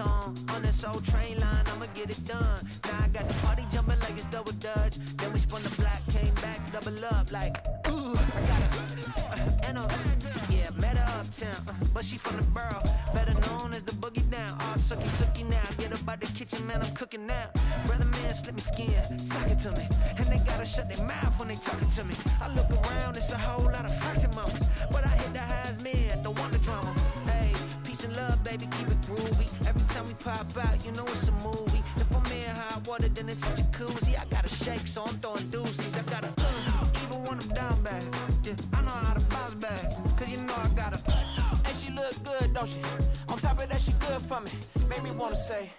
song on this old train line, I'ma get it done. Now I got the party jumping like it's double dutch. Then we spun the block, came back, double up like, ooh, I got her, and yeah, met her uptown, but she from the borough, better known as the boogie down. All sucky, sucky now, get up out the kitchen, man, I'm cooking now. Brother man, slip me skin, suck it to me, and they gotta shut their mouth when they talking to me. I look around, it's a whole lot of fraction moments, but I hit the highs, man, don't want the drama. Hey, peace and love, baby, keep it groovy. Every time we pop out, you know it's a movie. If I'm in hot water, then it's a jacuzzi. I gotta shake, so I'm throwing deuces. I gotta even when I'm down bad. Yeah, I know how to bounce back, cause you know I gotta. And she look good, don't she? On top of that, she good for me. Make me wanna say,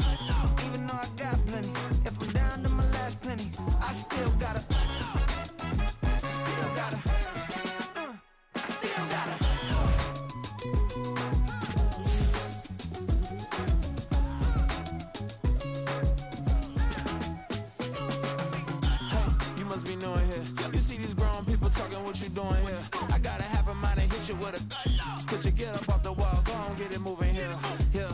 even though I got plenty, if I'm down to my last penny, I still gotta. Still gotta. Still gotta. Must be knowing here. You see these grown people talking, what you doing here? I gotta have a mind and hit you with a stitch you, get up off the wall, go on, get it moving here. Yeah,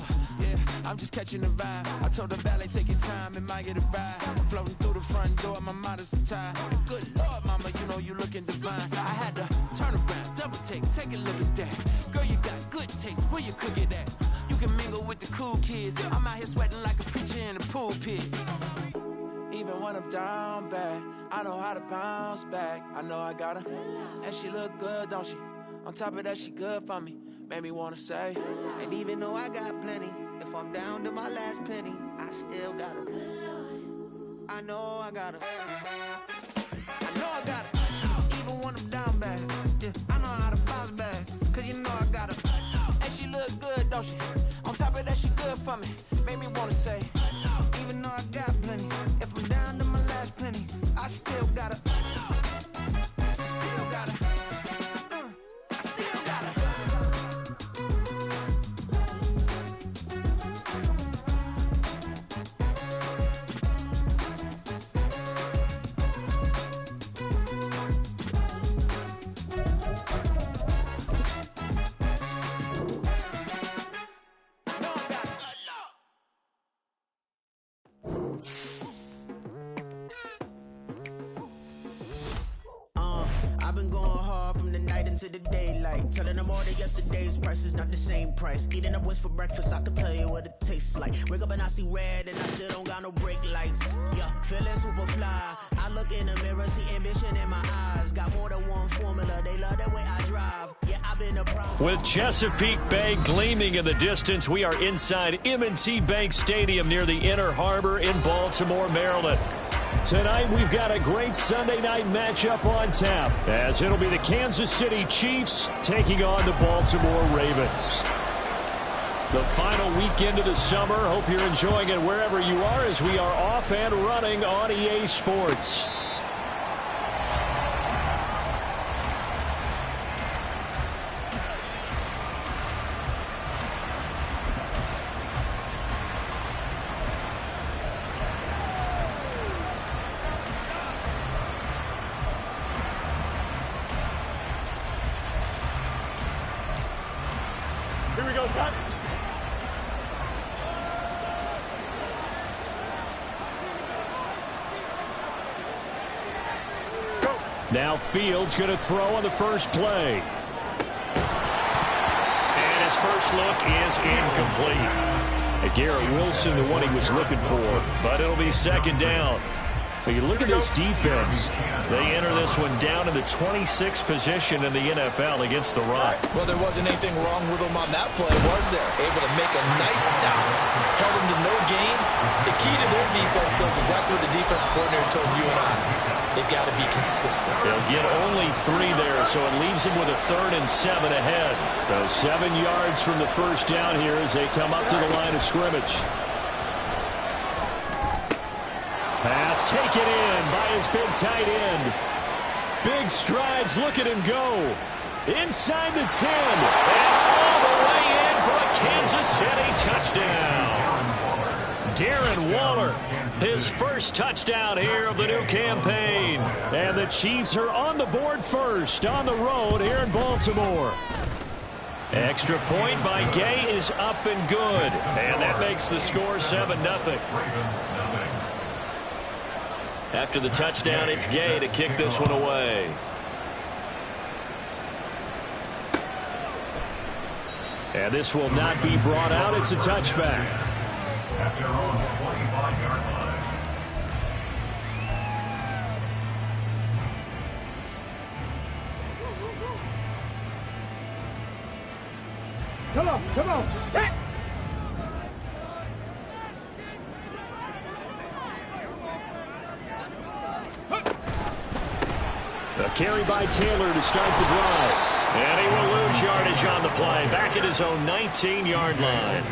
I'm just catching the vibe. I told the valet, take your time, it might get a ride. Floating through the front door, my mind is tied. Good Lord, mama, you know you looking divine. I had to turn around, double take a look at that. Girl, you got good taste, where you cook it at? You can mingle with the cool kids. I'm out here sweating like a preacher in a pool pit. Even when I'm down bad, I know how to bounce back. I know I got her, and she look good, don't she? On top of that, she good for me. Made me wanna say, and even though I got plenty, if I'm down to my last penny, I still got her. I know I got her. I know I got her. Even when I'm down bad, yeah, I know how to bounce back, cause you know I got her. And she look good, don't she? On top of that, she good for me. Made me wanna say, even though I got plenty, if I'm down to my last penny, I still gotta. I still gotta. I still gotta. I've been going hard from the night into the daylight, telling them all that yesterday's price is not the same price. Eating up wings for breakfast, I can tell you what it tastes like. Wake up and I see red and I still don't got no brake lights. Yeah, feeling super fly. I look in the mirror, see ambition in my eyes. Got more than one formula, they love the way I drive. Yeah, I've been a problem. With Chesapeake Bay gleaming in the distance, we are inside M&T Bank Stadium near the Inner Harbor in Baltimore, Maryland. Tonight, we've got a great Sunday night matchup on tap, as it'll be the Kansas City Chiefs taking on the Baltimore Ravens. The final weekend of the summer. Hope you're enjoying it wherever you are, as we are off and running on EA Sports. Here we go, son. Go. Now Fields going to throw on the first play. And his first look is incomplete. Garrett Wilson, the one he was looking for, but it'll be second down. But you look at this defense. They enter this one down in the 26th position in the NFL against the run. Well, there wasn't anything wrong with them on that play, was there? Able to make a nice stop. Held them to no gain. The key to their defense, though, is exactly what the defense coordinator told you and I. They've got to be consistent. They'll get only 3 there, so it leaves them with a 3rd and 7 ahead. So 7 yards from the first down here as they come up to the line of scrimmage. Pass taken in by his big tight end. Big strides, look at him go. Inside the 10. And all the way in for a Kansas City touchdown. Darren Waller, his first touchdown here of the new campaign. And the Chiefs are on the board first on the road here in Baltimore. Extra point by Gay is up and good. And that makes the score 7-0. After the touchdown, it's Gay to kick this one away. And this will not be brought out. It's a touchback. At their own 25-yard line. Come on, come on. Hey! A carry by Taylor to start the drive. And he will lose yardage on the play. Back at his own 19-yard line.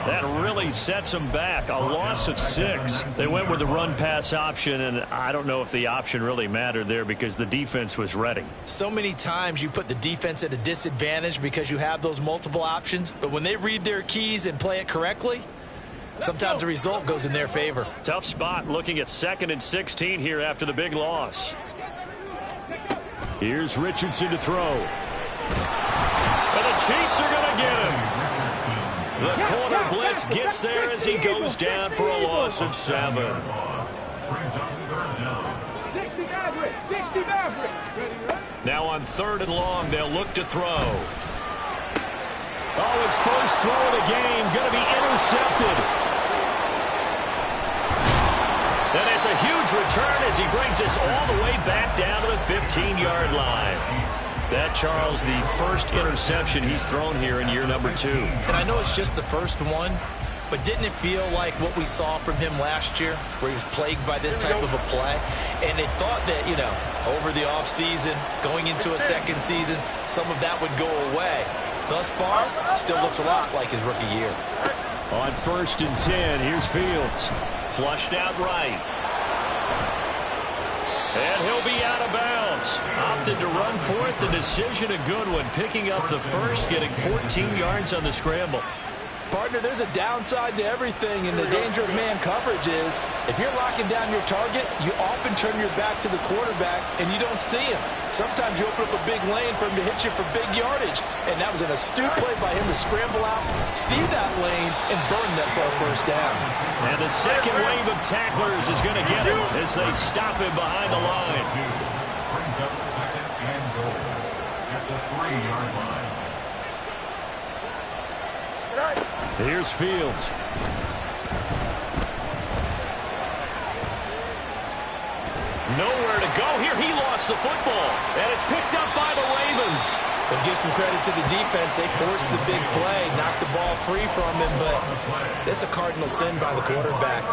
That really sets him back. A loss of 6. They went with the run-pass option, and I don't know if the option really mattered there because the defense was ready. So many times you put the defense at a disadvantage because you have those multiple options. But when they read their keys and play it correctly, sometimes the result goes in their favor. Tough spot looking at 2nd and 16 here after the big loss. Here's Richardson to throw. And the Chiefs are going to get him. The corner blitz gets there as he goes down for a loss of 7. Now on 3rd and long, they'll look to throw. Oh, his first throw of the game going to be intercepted. And it's a huge return as he brings us all the way back down to the 15-yard line. That, Charles, the first interception he's thrown here in year number 2. And I know it's just the first one, but didn't it feel like what we saw from him last year, where he was plagued by this type of a play? And they thought that, you know, over the offseason, going into a second season, some of that would go away. Thus far, still looks a lot like his rookie year. On 1st and 10, here's Fields. Flushed out right. And he'll be out of bounds. Opted to run for it. The decision a good one. Picking up the first, getting 14 yards on the scramble. Partner, there's a downside to everything, and the danger of man coverage is if you're locking down your target, you often turn your back to the quarterback and you don't see him. Sometimes you open up a big lane for him to hit you for big yardage, and that was an astute play by him to scramble out, see that lane, and burn that for a first down. And the second wave of tacklers is going to get him as they stop him behind the line. Brings up 2nd and goal at the 3-yard line. Here's Fields. Nowhere to go here. He lost the football, and it's picked up by the Ravens. But give some credit to the defense. They forced the big play, knocked the ball free from him, but that's a cardinal sin by the quarterback.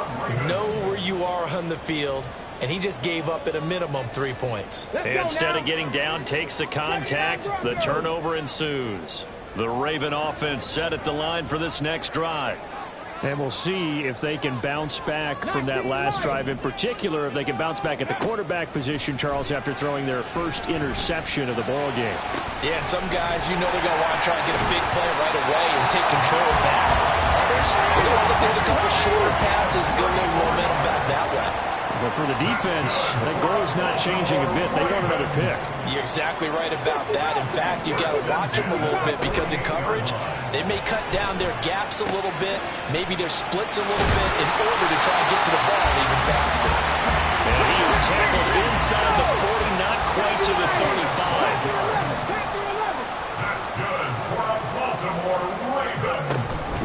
Know where you are on the field, and he just gave up at a minimum 3 points. Instead of getting down, takes the contact. The turnover ensues. The Raven offense set at the line for this next drive. And we'll see if they can bounce back from that last drive. In particular, if they can bounce back at the quarterback position, Charles, after throwing their first interception of the ball game. Yeah, and some guys, you know they're going to want to try and get a big play right away and take control of that. Others, they're going to want to look at a couple shorter passes, get a little momentum back that way. But for the defense, that goal is not changing a bit. They want another pick. You're exactly right about that. In fact, you got to watch them a little bit because in coverage, they may cut down their gaps a little bit, maybe their splits a little bit in order to try and get to the ball even faster. And he is tackled inside the 40, not quite to the 35. That's good for a Baltimore Raven.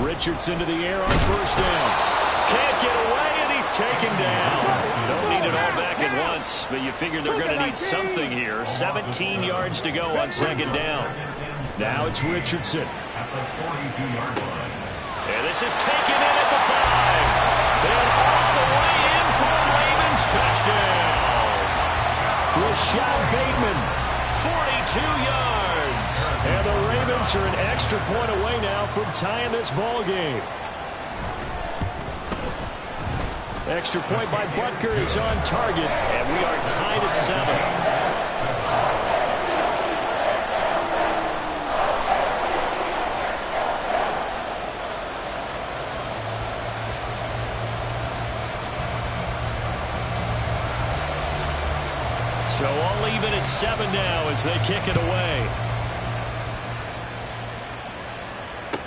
Richardson to the air on 1st down. Can't get away, and he's taken down. Don't need it all back at once, but you figure they're going to need something here. 17 yards to go on 2nd down. Now it's Richardson. At the 42-yard line. And this is taken in at the 5. And all the way in for a Ravens touchdown. Rashad Bateman, 42 yards. And the Ravens are an extra point away now from tying this ball game. Extra point by Butker is on target, and we are tied at 7. So all even at 7 now as they kick it away.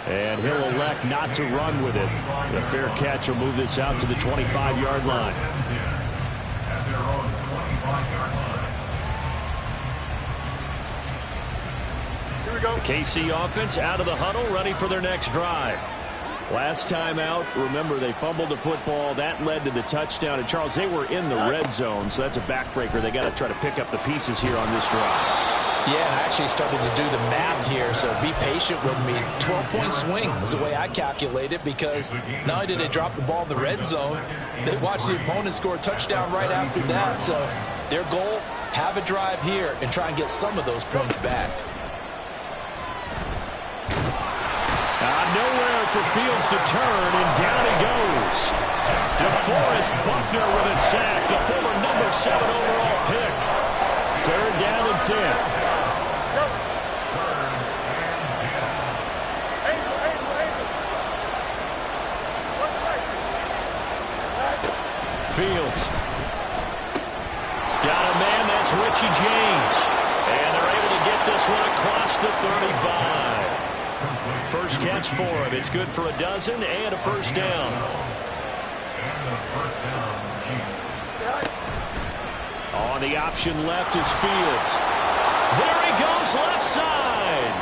And he'll elect not to run with it. The fair catch will move this out to the 25-yard line. At their own 25-yard line. Here we go. The KC offense out of the huddle, ready for their next drive. Last time out, remember, they fumbled the football. That led to the touchdown. And, Charles, they were in the red zone, so that's a backbreaker. They got to try to pick up the pieces here on this drive. Yeah, and I actually started to do the math here, so be patient with me. 12-point swing is the way I calculate it, because not only did they drop the ball in the red zone, they watched the opponent score a touchdown right after that. So their goal, have a drive here and try and get some of those points back. Nowhere for Fields to turn, and down he goes. DeForest Buckner with a sack, the former number 7 overall pick. 3rd down and 10. Fields. Got a man, that's Richie James. And they're able to get this one across the 35. First catch for him. It's good for a dozen and a first down. On the option left is Fields. There he goes left side.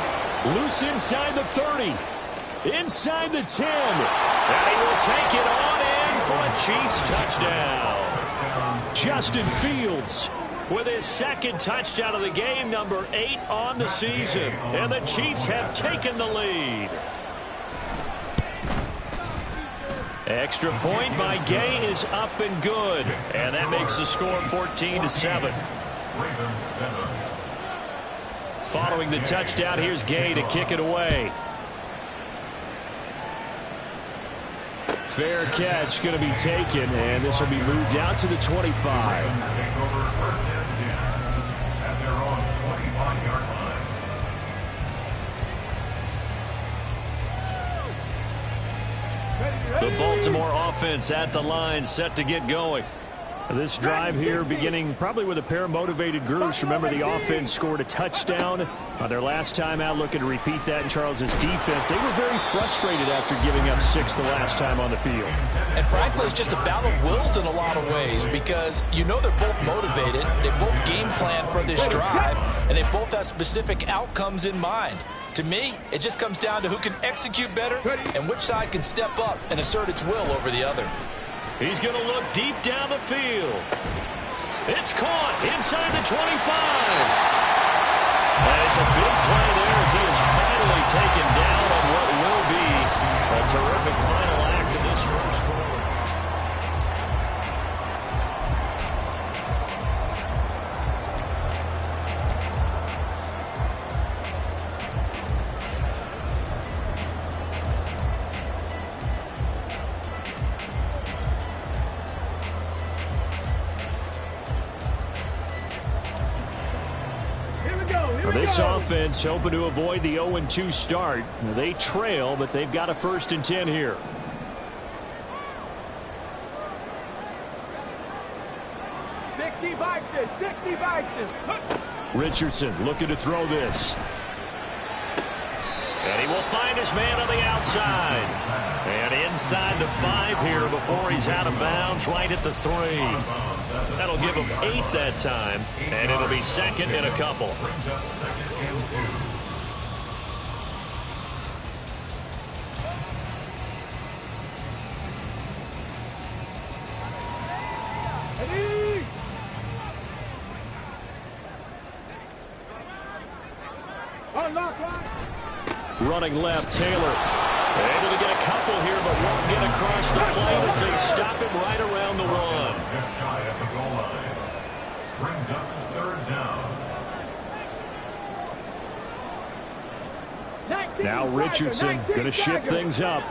Loose inside the 30. Inside the 10. And he will take it on in for a Chiefs touchdown. Justin Fields with his 2nd touchdown of the game, number 8 on the season. And the Chiefs have taken the lead. Extra point by Gay is up and good. And that makes the score 14-7. Following the touchdown, here's Gay to kick it away. Fair catch going to be taken, and this will be moved out to the 25. The Baltimore offense at the line, set to get going. This drive here beginning probably with a pair of motivated groups. Remember, the offense scored a touchdown on their last time out, looking to repeat that in Charles's defense. They were very frustrated after giving up 6 the last time on the field. And frankly, it's just a battle of wills in a lot of ways, because you know they're both motivated. They both game plan for this drive, and they both have specific outcomes in mind. To me, it just comes down to who can execute better and which side can step up and assert its will over the other. He's going to look deep down the field. It's caught inside the 25. And it's a big play there as he is finally taken down on what will be a terrific final act of this first quarter. This offense hoping to avoid the 0-2 start. They trail, but they've got a 1st and 10 here. Richardson looking to throw this. And he will find his man on the outside. And inside the 5 here before he's out of bounds, right at the 3. That'll give him 8 that time, and it'll be 2nd and a couple. Running left, Taylor. Able to get a couple here, but won't get across the plane as they stop him right around the 1. Just shy of the goal line. Brings up the 3rd down. Now Richardson going to shift things up.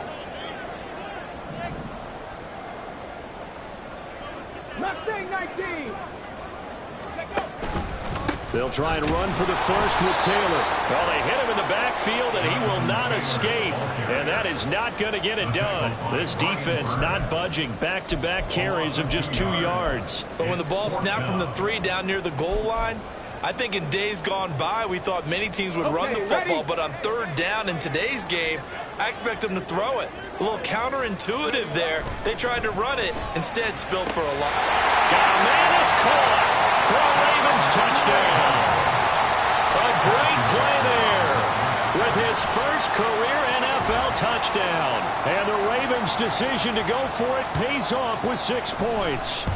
They'll try and run for the first with Taylor. Well, they hit him in the backfield, and he will not escape. And that is not going to get it done. This defense not budging. Back-to-back carries of just 2 yards. But when the ball snapped from the 3 down near the goal line, I think in days gone by, we thought many teams would run the football, but on third down in today's game, I expect them to throw it. A little counterintuitive there. They tried to run it, instead spilled for a lot. Got a man, it's caught for a Ravens touchdown. A great play there with his first career NFL touchdown. And the Ravens' decision to go for it pays off with 6 points.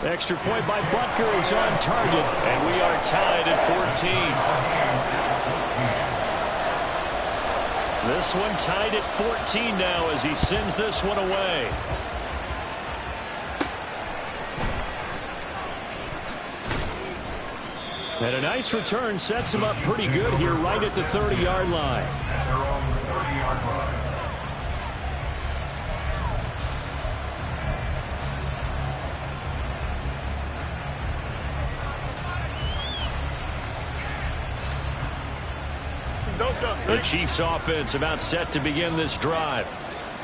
Extra point by Butker is on target, and we are tied at 14. This one tied at 14 now as he sends this one away. And a nice return sets him up pretty good here right at the 30-yard line. They're on the 30-yard line. The Chiefs offense about set to begin this drive.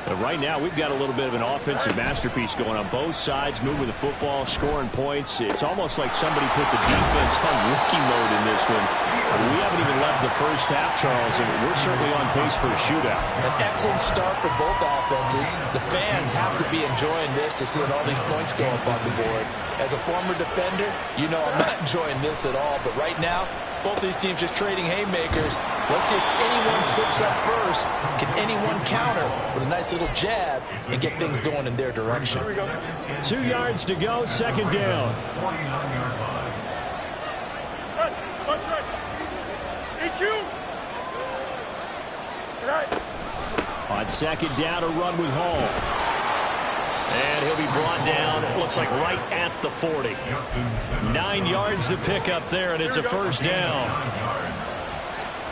But right now, we've got a little bit of an offensive masterpiece going on both sides, moving the football, scoring points. It's almost like somebody put the defense on rookie mode in this one. We haven't even left the first half, Charles, and we're certainly on pace for a shootout. An excellent start for both offenses. The fans have to be enjoying this to see all these points go up on the board. As a former defender, you know I'm not enjoying this at all. But right now, both these teams just trading haymakers. Let's see if anyone slips up first. Can anyone counter with a nice little jab and get things going in their direction? 2 yards to go, second down. 49-yard line. That's right. EQ. Right. On second down, a run with Hall. And he'll be brought down, it looks like right at the 40. 9 yards to pick up there, and it's a first down. 9 yards.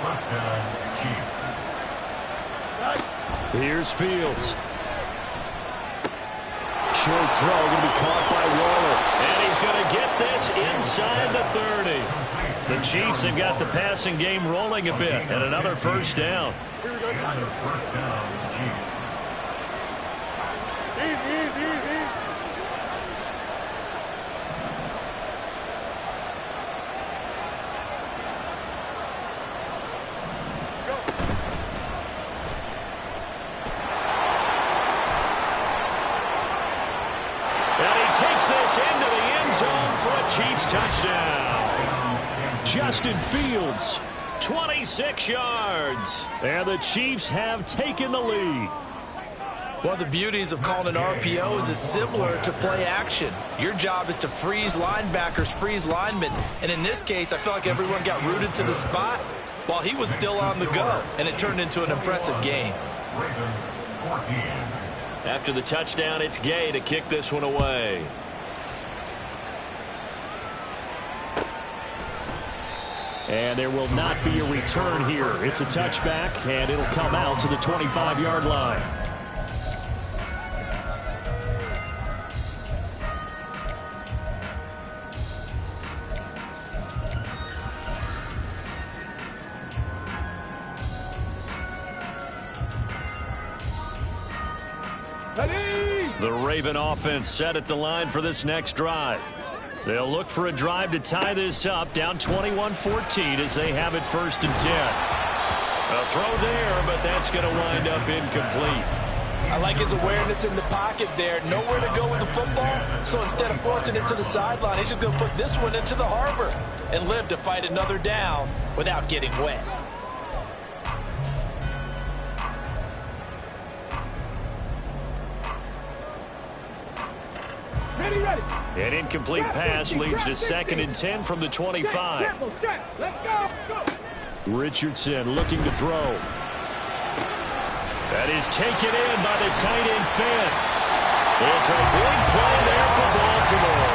First down, Chiefs. Here's Fields. Short throw, going to be caught by Waller. And he's going to get this inside the 30. The Chiefs have got the passing game rolling a bit, and another first down. First down, Chiefs. Easy. This into the end zone for a Chiefs touchdown. Justin Fields, 26 yards. And the Chiefs have taken the lead. One of the beauties of calling an RPO is it's similar to play action. Your job is to freeze linebackers, freeze linemen. And in this case, I feel like everyone got rooted to the spot while he was still on the go. And it turned into an impressive game. Ravens 14. After the touchdown, it's Gay to kick this one away. And there will not be a return here. It's a touchback, and it'll come out to the 25-yard line. The Raven offense set at the line for this next drive. They'll look for a drive to tie this up, down 21-14 as they have it first and 10. A throw there, but that's going to wind up incomplete. I like his awareness in the pocket there. Nowhere to go with the football, so instead of forcing it to the sideline, he's just going to put this one into the harbor and live to fight another down without getting wet. Ready. An incomplete pass leads to second and 10 from the 25. Let's go. Richardson looking to throw. That is taken in by the tight end Finn. It's a big play there for Baltimore.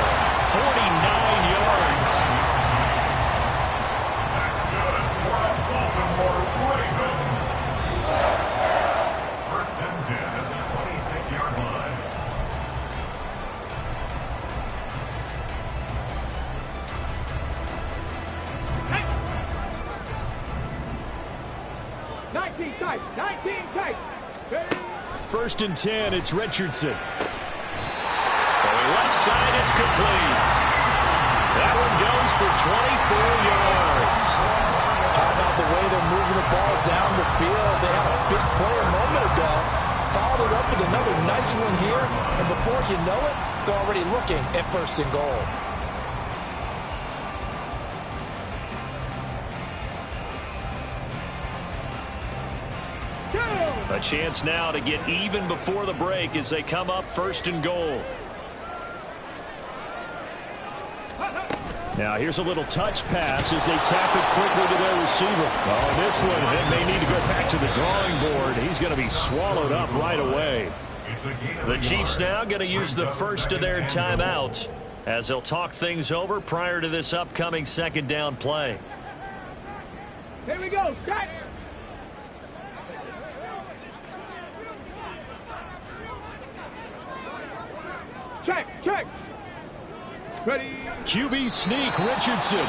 49 yards. That's good for the Baltimore Ravens. First and 10 at the 26-yard line. Nineteen tight. First and 10, it's Richardson. So left side, it's complete. That one goes for 24 yards. How about the way they're moving the ball down the field? They had a big play a moment ago. Followed it up with another nice one here. And before you know it, they're already looking at 1st and goal. A chance now to get even before the break as they come up 1st and goal. Now here's a little touch pass as they tap it quickly to their receiver. Oh, this one, they may need to go back to the drawing board. He's going to be swallowed up right away. The Chiefs now going to use the first of their timeouts as they'll talk things over prior to this upcoming 2nd down play. Here we go. Set. Check. Ready. QB sneak, Richardson.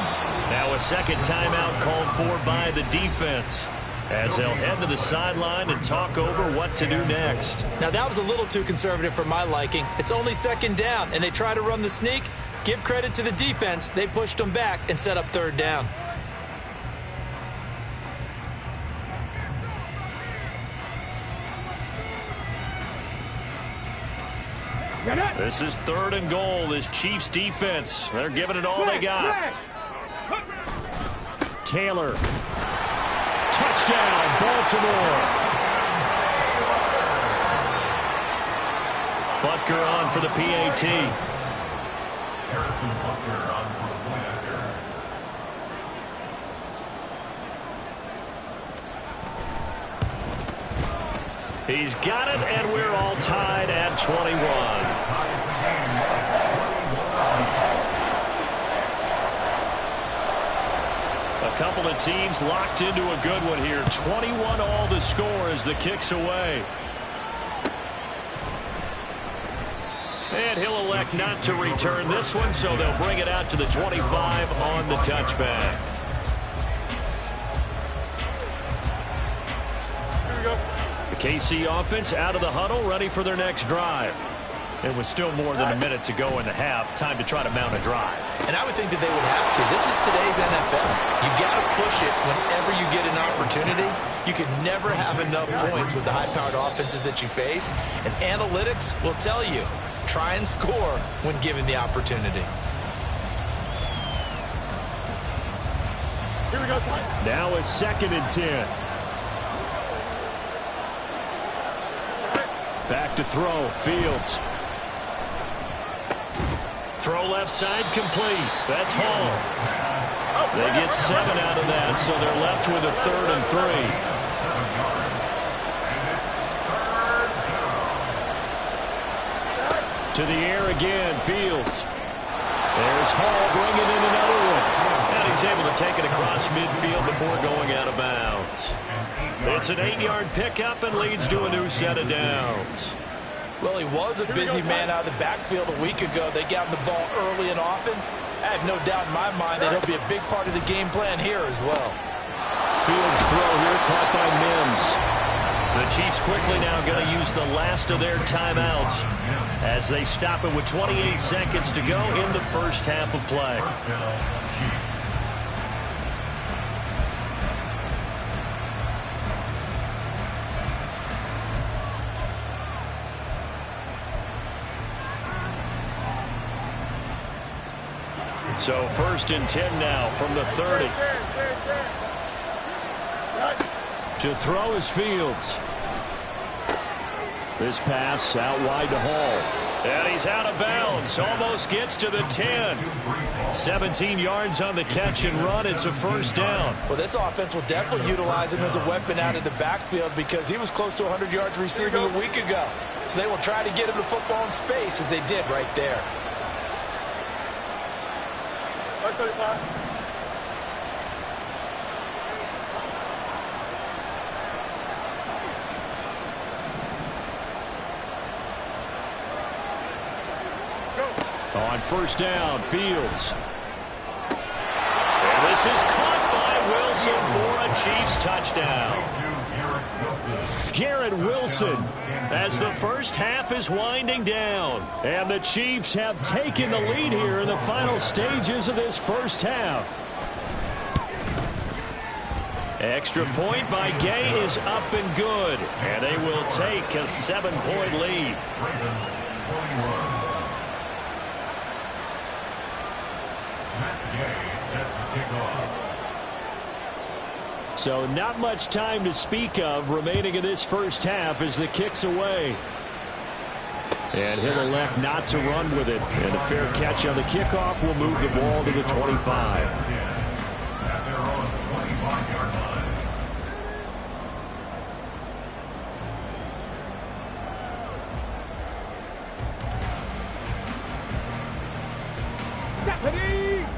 Now a 2nd timeout called for by the defense as they'll head to the sideline and talk over what to do next. Now that was a little too conservative for my liking. It's only 2nd down, and they try to run the sneak. Give credit to the defense. They pushed them back and set up 3rd down. This is 3rd and goal. This Chiefs defense, they're giving it all they got. Taylor. Touchdown, Baltimore. Butker on for the PAT. Harrison Butker on for the point after. He's got it, and we're all tied at 21. A couple of teams locked into a good one here. 21 all the score as the kick's away. And he'll elect not to return this one, so they'll bring it out to the 25 on the touchback. The KC offense out of the huddle, ready for their next drive. It was still more than a minute to go in the half. Time to try to mount a drive. And I would think that they would have to. This is today's NFL. You got to push it whenever you get an opportunity. You can never have enough points with the high-powered offenses that you face. And analytics will tell you, try and score when given the opportunity. Here we go. Now a 2nd and 10. Back to throw. Fields. Throw left side complete. That's Hall. They get 7 out of that, so they're left with a 3rd and 3. To the air again, Fields. There's Hall bringing in another one. And he's able to take it across midfield before going out of bounds. It's an 8-yard pickup and leads to a new set of downs. Well, he was a busy man out of the backfield a week ago. They got him the ball early and often. I have no doubt in my mind that he'll be a big part of the game plan here as well. Fields throw here caught by Mims. The Chiefs quickly now going to use the last of their timeouts as they stop it with 28 seconds to go in the first half of play. So 1st and 10 now from the 30. To throw is Fields. This pass out wide to Hall. And he's out of bounds. Almost gets to the 10. 17 yards on the catch and run. It's a 1st down. Well, this offense will definitely utilize him as a weapon out of the backfield because he was close to 100 yards receiving a week ago. So they will try to get him the football in space as they did right there. On 1st down, Fields. And this is caught by Wilson for a Chiefs touchdown. Garrett Wilson, as the first half is winding down. And the Chiefs have taken the lead here in the final stages of this first half. Extra point by Gay is up and good. And they will take a 7-point lead. Ravens 41. Matt Gay set to kick off. So not much time to speak of remaining in this first half as the kick's away. And he'll elect not to run with it. And a fair catch on the kickoff will move the ball to the 25. At their own 25-yard line.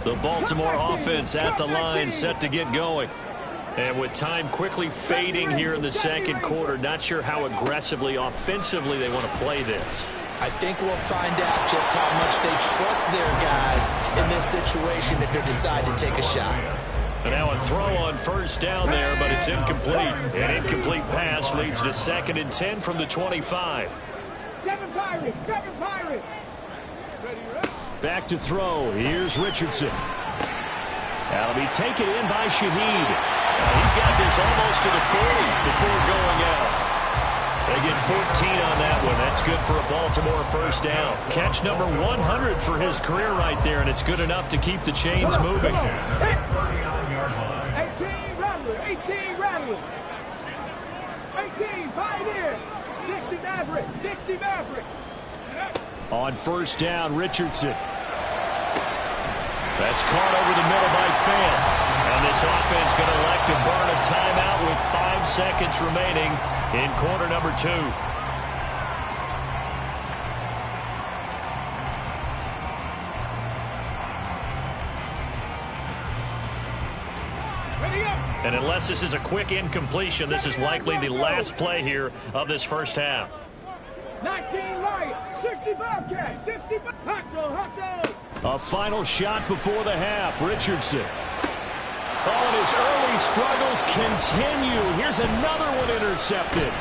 The Baltimore offense at the line, set to get going. And with time quickly fading here in the second quarter, not sure how aggressively, offensively they want to play this. I think we'll find out just how much they trust their guys in this situation if they decide to take a shot. And now a throw on first down there, but it's incomplete. An incomplete pass leads to 2nd and 10 from the 25. Seven Pirates! Back to throw. Here's Richardson. That'll be taken in by Shaheed. He's got this almost to the 40 before going out. They get 14 on that one. That's good for a Baltimore first down. Catch number 100 for his career right there, and it's good enough to keep the chains moving. 39-yard line. 18 Rattler! 18 Pioneer! 60 Maverick! On first down, Richardson. That's caught over the middle by Fant. And this offense going to elect to burn a timeout with 5 seconds remaining in quarter number 2. And unless this is a quick incompletion, this is likely the last play here of this first half. 19 Lions, 65 Cats, 65 Hot. A final shot before the half. Richardson. Oh, and his early struggles continue. Here's another one intercepted.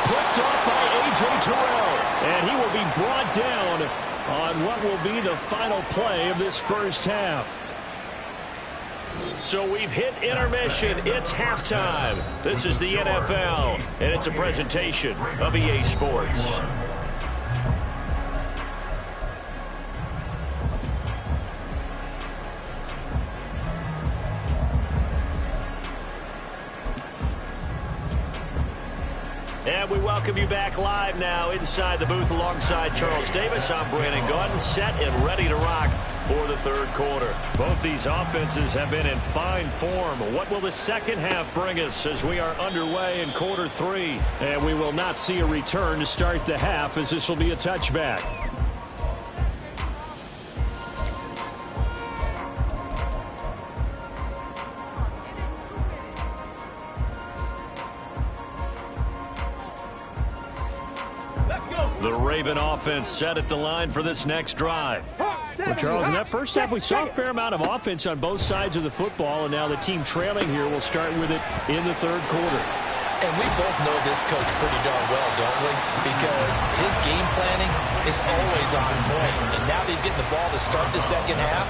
Picked off by A.J. Terrell. And he will be brought down on what will be the final play of this first half. So we've hit intermission. It's halftime. This is the NFL, and it's a presentation of EA Sports. And we welcome you back live now inside the booth alongside Charles Davis. I'm Brandon Gaudin, set and ready to rock for the third quarter. Both these offenses have been in fine form. What will the second half bring us as we are underway in quarter 3? And we will not see a return to start the half, as this will be a touchback. The Raven offense set at the line for this next drive. Well, Charles, in that first half, we saw a fair amount of offense on both sides of the football, and now the team trailing here will start with it in the third quarter. And we both know this coach pretty darn well, don't we? Because his game planning is always on point. And now that he's getting the ball to start the second half,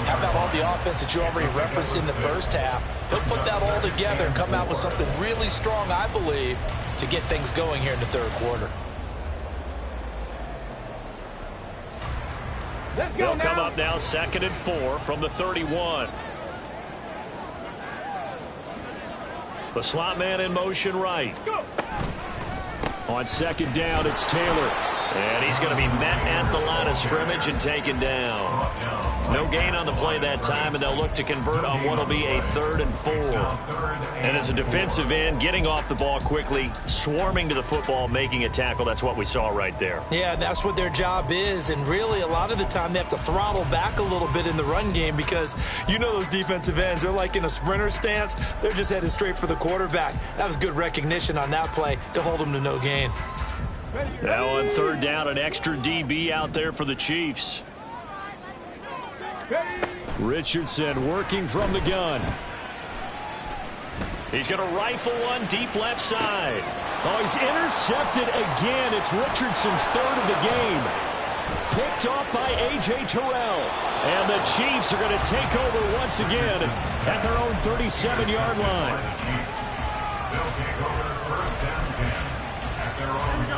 how about all the offense that you already referenced in the first half? He'll put that all together and come out with something really strong, I believe, to get things going here in the third quarter. They'll come up now 2nd and 4 from the 31. The slot man in motion right. On second down, it's Taylor. And he's going to be met at the line of scrimmage and taken down. No gain on the play that time, and they'll look to convert on what will be a 3rd and 4. And as a defensive end, getting off the ball quickly, swarming to the football, making a tackle, that's what we saw right there. Yeah, that's what their job is, and really a lot of the time they have to throttle back a little bit in the run game because you know those defensive ends, they're like in a sprinter stance. They're just headed straight for the quarterback. That was good recognition on that play to hold them to no gain. Now on third down, an extra DB out there for the Chiefs. Richardson working from the gun. He's going to rifle one deep left side. Oh, he's intercepted again. It's Richardson's third of the game. Picked off by A.J. Terrell. And the Chiefs are going to take over once again at their own 37-yard line.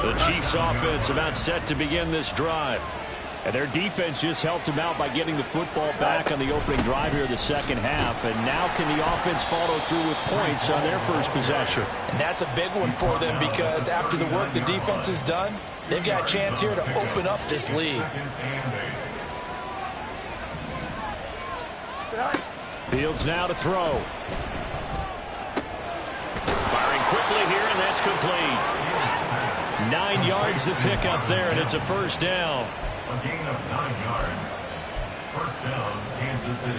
The Chiefs offense about set to begin this drive. And their defense just helped them out by getting the football back on the opening drive here in the second half. And now can the offense follow through with points on their first possession? And that's a big one for them because after the work the defense has done, they've got a chance here to open up this lead. Fields now to throw. Firing quickly here, and that's complete. 9 yards to pick up there, and it's a first down. A gain of 9 yards. First down, Kansas City.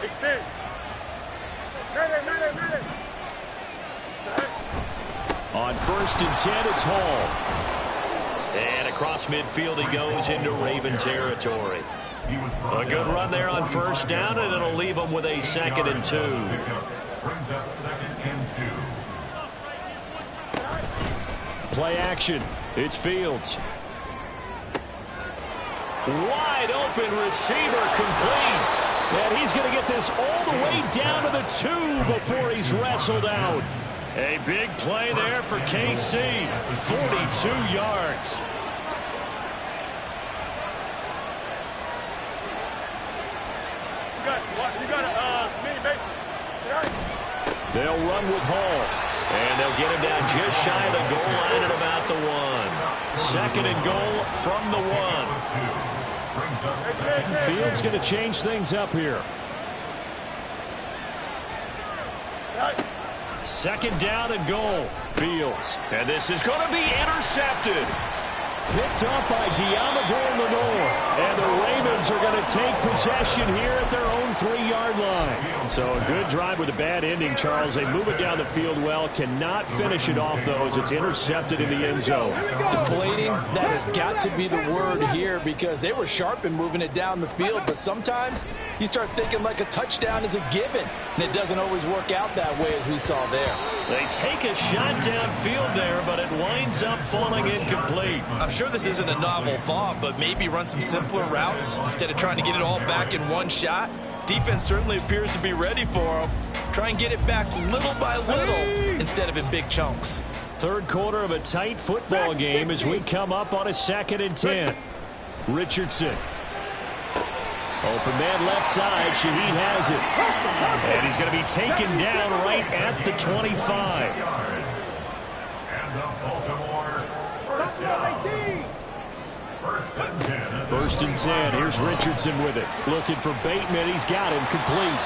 Extend. Ready. On 1st and 10, it's Hall. And across midfield he goes into Raven territory. A good run there on first down, and it'll leave him with a 2nd and 2. Brings up 2nd and 2. Play action. It's Fields. Wide open receiver complete. And he's going to get this all the way down to the 2 before he's wrestled out. A big play there for KC. 42 yards. You got a mini base. They'll run with Hall. And they'll get him down just shy of the goal line at about the 1. 2nd and goal from the 1. Fields going to change things up here. 2nd down and goal. Fields. And this is going to be intercepted. Picked up by Diamador Lenore. And the Ravens are going to take possession here at their own 3-yard line. So a good drive with a bad ending, Charles. They move it down the field well. Cannot finish it off, though, as it's intercepted in the end zone. Deflating, that has got to be the word here because they were sharp in moving it down the field. But sometimes you start thinking like a touchdown is a given. And it doesn't always work out that way as we saw there. They take a shot downfield there, but it winds up falling incomplete. I'm sure this isn't a novel thought, but maybe run some simpler routes instead of trying to get it all back in one shot. Defense certainly appears to be ready for them. Try and get it back little by little instead of in big chunks. 3rd quarter of a tight football game as we come up on a 2nd and 10. Richardson. Open man left side. Shaheed has it. And he's going to be taken down right at the 25. And the Baltimore first down. 1st and 10. Here's Richardson with it. Looking for Bateman. He's got him complete.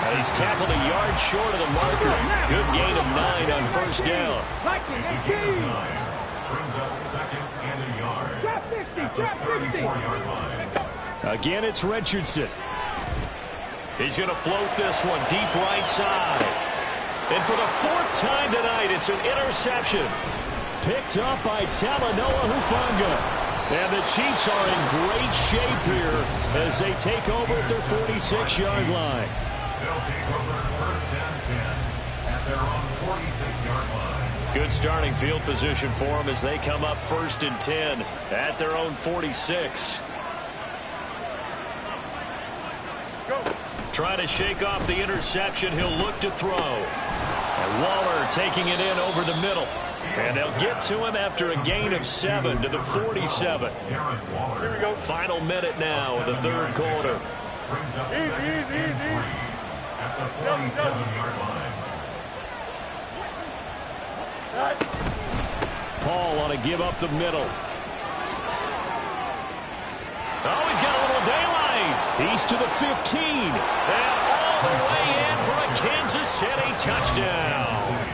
And he's tackled a yard short of the marker. Good gain of 9 on first down. Brings up 2nd and a yard. Drop 50. At the 34-yard line. Again, it's Richardson. He's going to float this one deep right side. And for the 4th time tonight, it's an interception. Picked up by Talanoa Hufanga. And the Chiefs are in great shape here as they take over at their 46-yard line. They'll take over 1st and 10 at their own 46-yard line. Good starting field position for them as they come up 1st and 10 at their own 46. Trying to shake off the interception. He'll look to throw. And Waller taking it in over the middle. And they'll get to him after a gain of 7 to the 47. Here we go. Final minute now of the 3rd quarter. Brings up 2nd and 3 at the 47-yard line. Paul on a give up the middle. Oh, he's got a little daylight. He's to the 15. And all the way in for a Kansas City touchdown.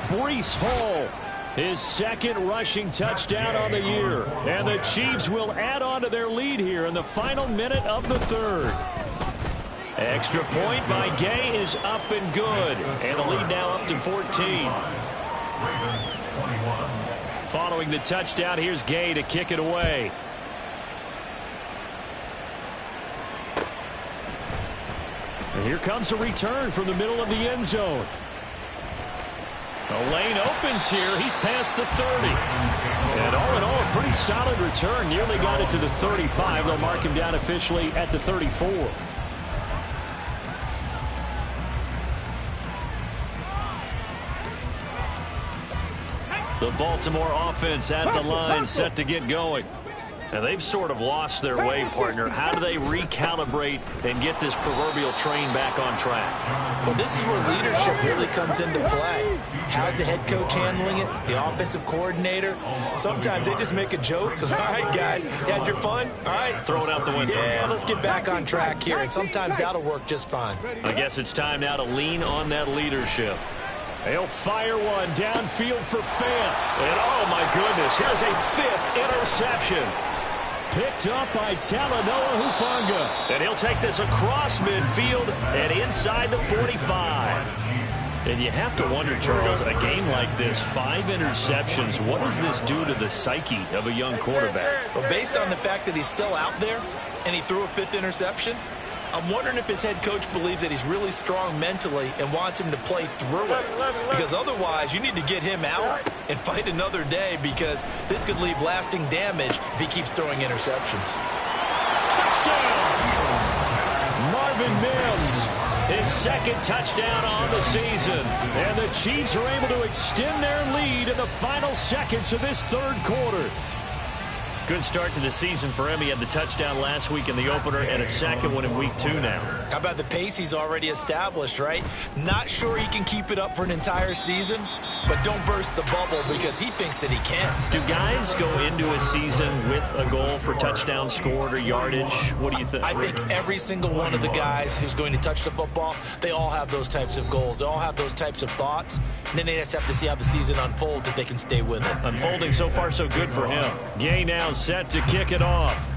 Breece Hall, his 2nd rushing touchdown on the year. And the Chiefs will add on to their lead here in the final minute of the 3rd. Extra point by Gay is up and good. And the lead now up to 14. Ravens 21. Following the touchdown, here's Gay to kick it away. And here comes a return from the middle of the end zone. The lane opens here. He's past the 30. And all in all, a pretty solid return. Nearly got it to the 35. They'll mark him down officially at the 34. The Baltimore offense at the line, set to get going. And they've sort of lost their way, partner. How do they recalibrate and get this proverbial train back on track? Well, this is where leadership really comes into play. How's the head coach handling it? The offensive coordinator? Sometimes they just make a joke. All right, guys, you had your fun? All right. Throw it out the window. Yeah, let's get back on track here. And sometimes that'll work just fine. I guess it's time now to lean on that leadership. He'll fire one downfield for Fant. And, oh, my goodness, here's a 5th interception. Picked up by Talanoa Hufanga. And he'll take this across midfield and inside the 45. And you have to wonder, Charles, a game like this, 5 interceptions, what does this do to the psyche of a young quarterback? Well, based on the fact that he's still out there and he threw a 5th interception, I'm wondering if his head coach believes that he's really strong mentally and wants him to play through it. Because otherwise, you need to get him out and fight another day, because this could leave lasting damage if he keeps throwing interceptions. Touchdown! Marvin Mims, his 2nd touchdown on the season. And the Chiefs are able to extend their lead in the final seconds of this 3rd quarter. Good start to the season for him. He had the touchdown last week in the opener and a 2nd one in week 2 now. How about the pace he's already established, right? Not sure he can keep it up for an entire season, but don't burst the bubble, because he thinks that he can. Do guys go into a season with a goal for touchdown scored or yardage? What do you think? I think every single one of the guys who's going to touch the football, they all have those types of goals. They all have those types of thoughts. And then they just have to see how the season unfolds if they can stay with it. Unfolding so far so good for him. Gay now set to kick it off.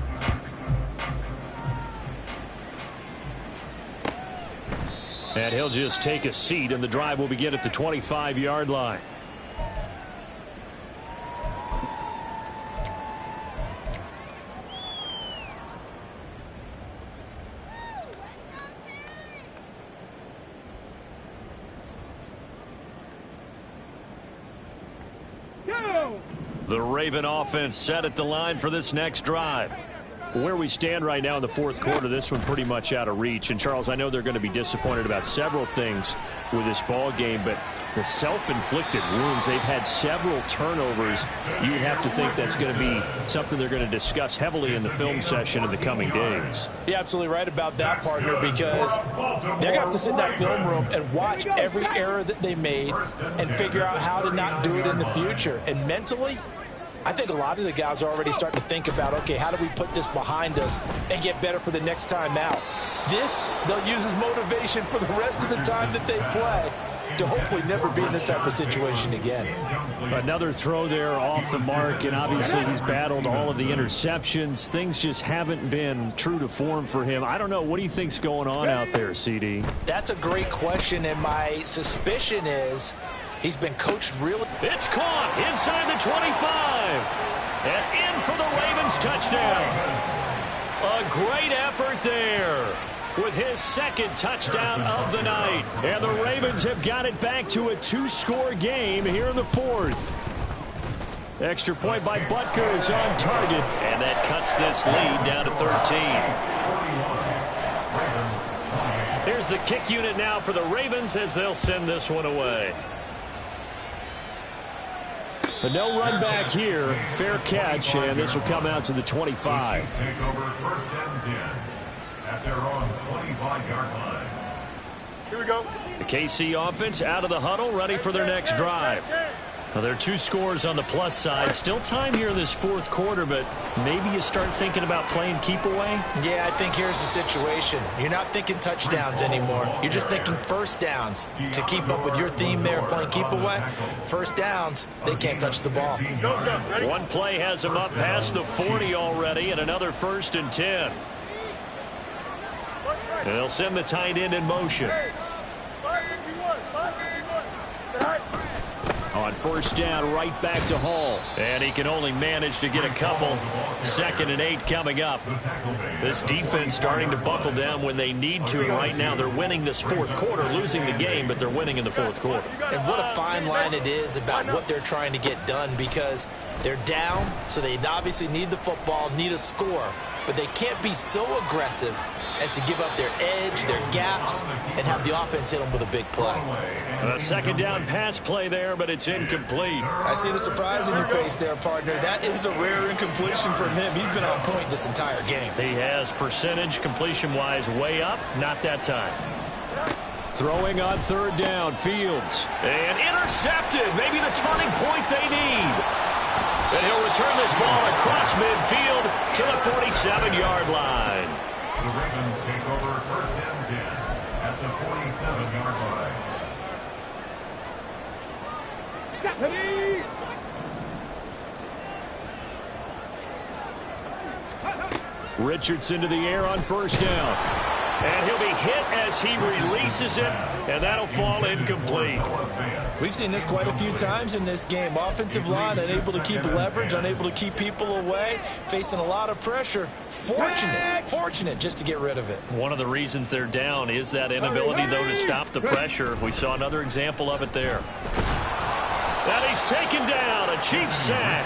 And he'll just take a seat, and the drive will begin at the 25-yard line. The Raven offense set at the line for this next drive. Where we stand right now in the 4th quarter, this one pretty much out of reach. And, Charles, I know they're going to be disappointed about several things with this ball game, but the self-inflicted wounds, they've had several turnovers. You would have to think that's going to be something they're going to discuss heavily in the film session in the coming days. You're absolutely right about that, partner, because they're going to have to sit in that film room and watch every error that they made and figure out how to not do it in the future. And mentally, I think a lot of the guys are already starting to think about, okay, how do we put this behind us and get better for the next time out? This, they'll use as motivation for the rest of the time that they play to hopefully never be in this type of situation again. Another throw there off the mark, and obviously he's battled all of the interceptions. Things just haven't been true to form for him. I don't know. What do you think's going on out there, CD? That's a great question, and my suspicion is he's been coached really. It's caught inside the 25. And in for the Ravens touchdown. A great effort there with his 2nd touchdown of the night. And the Ravens have got it back to a 2-score game here in the 4th. Extra point by Butker is on target. And that cuts this lead down to 13. Here's the kick unit now for the Ravens as they'll send this one away. But no run back here. Fair catch, and this will come out to the 25. Take over 1st and 10 at their own 25-yard line. Here we go. The KC offense out of the huddle, ready for their next drive. Now, there are 2 scores on the plus side. Still time here in this 4th quarter, but maybe you start thinking about playing keep away? Yeah, I think here's the situation. You're not thinking touchdowns anymore. You're just thinking first downs. To keep up with your theme there, playing keep away, first downs, they can't touch the ball. One play has them up past the 40 already, and another 1st and 10. And they'll send the tight end in motion. On first down, right back to Hall. And he can only manage to get a couple. 2nd and 8 coming up. This defense starting to buckle down when they need to. And right now they're winning this fourth quarter, losing the game, but they're winning in the fourth quarter. And what a fine line it is about what they're trying to get done, because they're down, so they obviously need the football, need a score. But they can't be so aggressive as to give up their edge, their gaps, and have the offense hit them with a big play. A 2nd down pass play there, but it's incomplete. I see the surprise in your face there, partner. That is a rare incompletion from him. He's been on point this entire game. He has percentage completion-wise way up, not that time. Throwing on 3rd down, Fields. And intercepted, maybe the turning point they need. And he'll return this ball across midfield to the 47-yard line. The Ravens take over 1st and 10 at the 47-yard line. Richardson to the air on 1st down. And he'll be hit as he releases it, and that'll fall incomplete. We've seen this quite a few times in this game. Offensive line unable to keep leverage, unable to keep people away, facing a lot of pressure. Fortunate just to get rid of it. One of the reasons they're down is that inability, though, to stop the pressure. We saw another example of it there. And he's taken down, a Chiefs sack.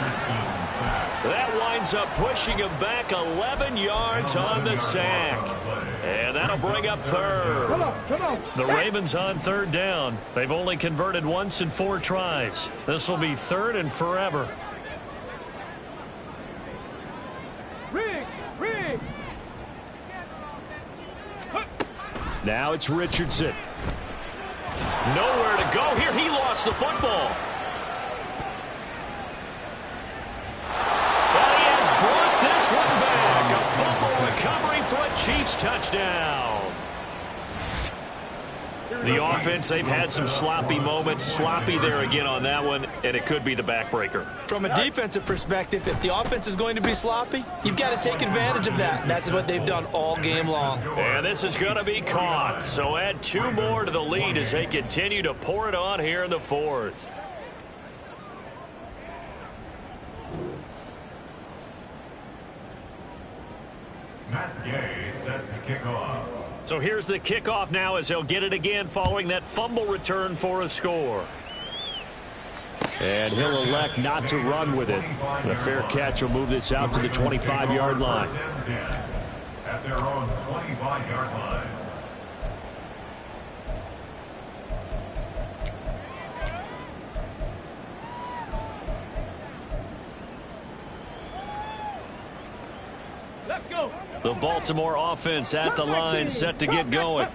That winds up pushing him back 11 yards on the sack. And that'll bring up 3rd. The Ravens on 3rd down. They've only converted once in 4 tries. This will be 3rd and forever. Now it's Richardson. Nowhere to go here. He lost the football. Brought this one back. A fumble recovery for a Chiefs touchdown. The offense, they've had some sloppy moments. Sloppy there again on that one, and it could be the backbreaker. From a defensive perspective, if the offense is going to be sloppy, you've got to take advantage of that. And that's what they've done all game long. And this is going to be caught. So add 2 more to the lead as they continue to pour it on here in the 4th. Matt Gay set to kick off. So here's the kickoff now as they'll get it again following that fumble return for a score. And he'll elect not to run with it. The fair catch will move this out to the 25-yard line. At their own 25-yard line. The Baltimore offense at the line set to get going.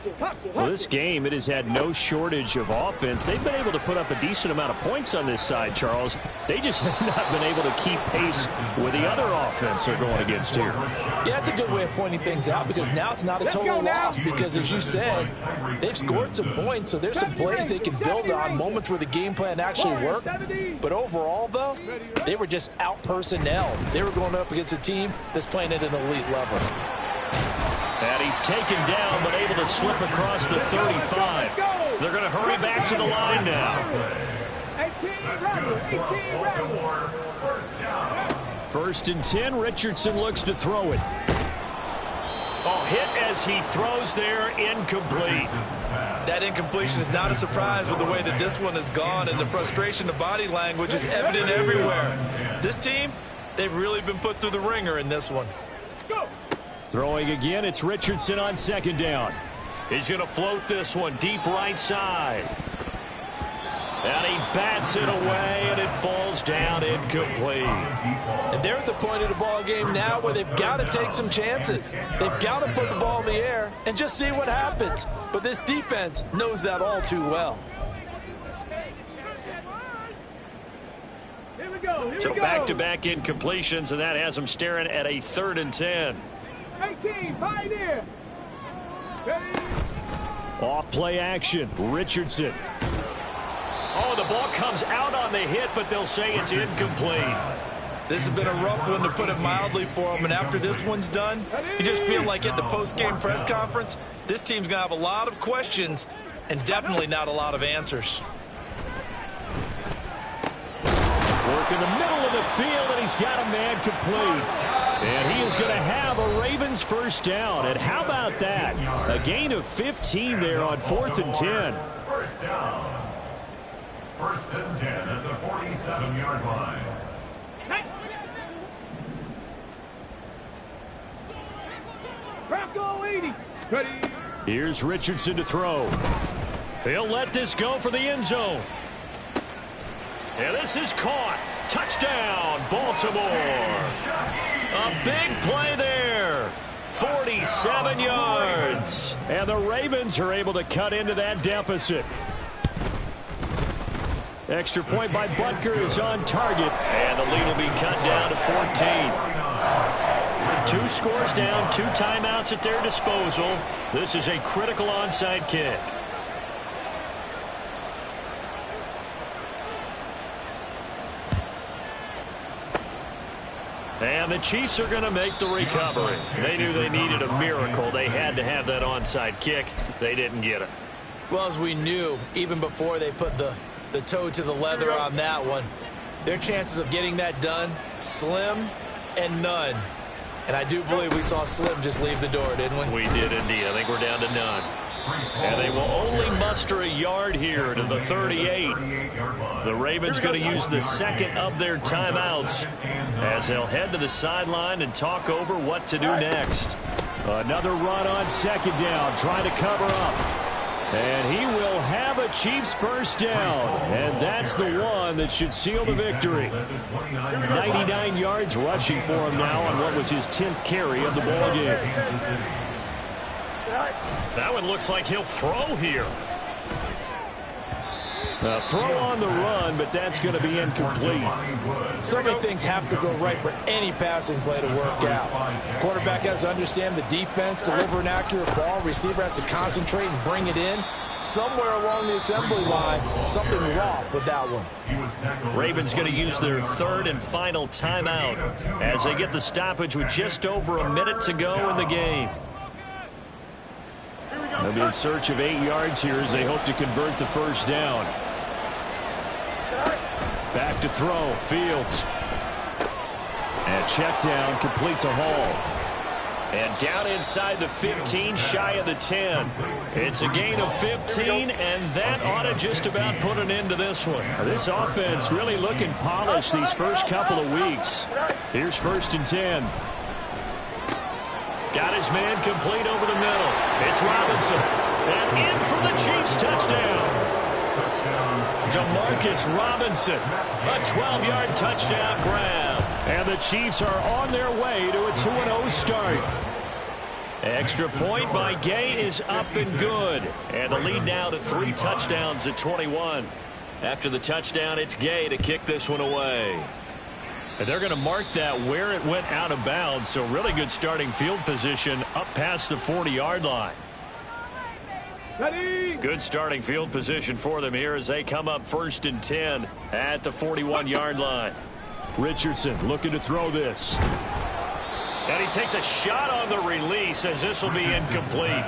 Well, this game, it has had no shortage of offense. They've been able to put up a decent amount of points on this side, Charles. They just have not been able to keep pace with the other offense they're going against here. Yeah, that's a good way of pointing things out, because now it's not a total loss, because as you said, they've scored some points, so there's some plays they can build on, moments where the game plan actually worked. But overall, though, they were just out-personnel. They were going up against a team that's playing at an elite level. And he's taken down, but able to slip across the 35. They're going to hurry back to the line now. 1st and 10, Richardson looks to throw it. Oh, hit as he throws there, incomplete. That incompletion is not a surprise with the way that this one has gone, and the frustration, the body language is evident everywhere. This team, they've really been put through the ringer in this one. Throwing again, it's Richardson on 2nd down. He's going to float this one deep right side. And he bats it away, and it falls down incomplete. And they're at the point of the ball game now where they've got to take some chances. They've got to put the ball in the air and just see what happens. But this defense knows that all too well. So back-to-back incompletions, and that has them staring at a 3rd and 10. 18, pioneer. Off play action, Richardson. Oh, the ball comes out on the hit, but they'll say it's incomplete. This has been a rough one, to put it mildly, for them. And after this one's done, you just feel like at the post-game press conference, this team's going to have a lot of questions and definitely not a lot of answers. in the middle of the field, and he's got a man complete. And he is going to have a Ravens first down. And how about that? A gain of 15 there on 4th and 10. First down. 1st and 10 at the 47-yard line. Bronco 80. Ready. Here's Richardson to throw. He'll let this go for the end zone. And this is caught. Touchdown, Baltimore. A big play there. 47 yards. And the Ravens are able to cut into that deficit. Extra point by Butker is on target. And the lead will be cut down to 14. 2 scores down, 2 timeouts at their disposal. This is a critical onside kick. And the Chiefs are going to make the recovery. They knew they needed a miracle. They had to have that onside kick. They didn't get it. Well, as we knew, even before they put the toe to the leather on that one, their chances of getting that done, slim and none. And I do believe we saw Slim just leave the door, didn't we? We did indeed. I think we're down to none. And they will only muster a yard here to the 38. The Ravens going to use the second of their timeouts as they'll head to the sideline and talk over what to do next. Another run on second down, trying to cover up. And he will have a Chiefs first down. And that's the one that should seal the victory. 99 yards rushing for him now on what was his 10th carry of the ballgame. That one looks like he'll throw here. A throw on the run, but that's going to be incomplete. So many things have to go right for any passing play to work out. Quarterback has to understand the defense, deliver an accurate ball. Receiver has to concentrate and bring it in. Somewhere along the assembly line, something's off with that one. Ravens going to use their 3rd and final timeout as they get the stoppage with just over a minute to go in the game. They'll be in search of 8 yards here as they hope to convert the first down. Back to throw, Fields. And check down, complete to Hall. And down inside the 15, shy of the 10. It's a gain of 15, and that ought to just about put an end to this one. This offense really looking polished these first couple of weeks. Here's 1st and 10. Got his man complete over the middle. It's Robinson. And in for the Chiefs touchdown. Demarcus Robinson. A 12-yard touchdown grab. And the Chiefs are on their way to a 2-0 start. Extra point by Gay is up and good. And the lead now to 3 touchdowns at 21. After the touchdown, it's Gay to kick this one away. And they're going to mark that where it went out of bounds. So really good starting field position up past the 40-yard line. Ready. Good starting field position for them here as they come up 1st and 10 at the 41-yard line. Richardson looking to throw this. And he takes a shot on the release as this will be incomplete.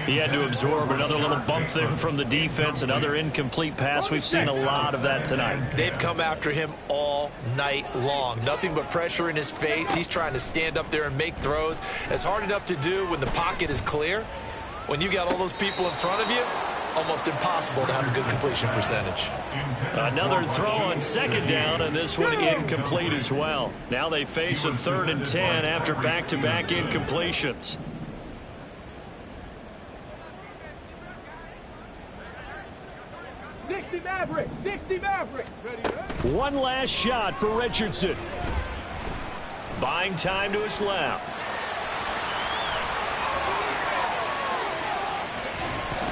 He had to absorb another little bump there from the defense. Another incomplete pass. We've seen a lot of that tonight. They've come after him all night long. Nothing but pressure in his face. He's trying to stand up there and make throws. It's hard enough to do when the pocket is clear. When you got all those people in front of you, almost impossible to have a good completion percentage. Another throw on second down, and this one incomplete as well. Now they face a 3rd and 10 after back-to-back incompletions. Maverick. 60 Maverick. Ready. One last shot for Richardson. Buying time to his left.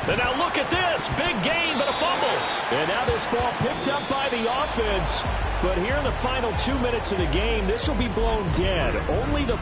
And now look at this. Big gain, but a fumble. And now this ball picked up by the offense. But here in the final 2 minutes of the game, this will be blown dead. Only the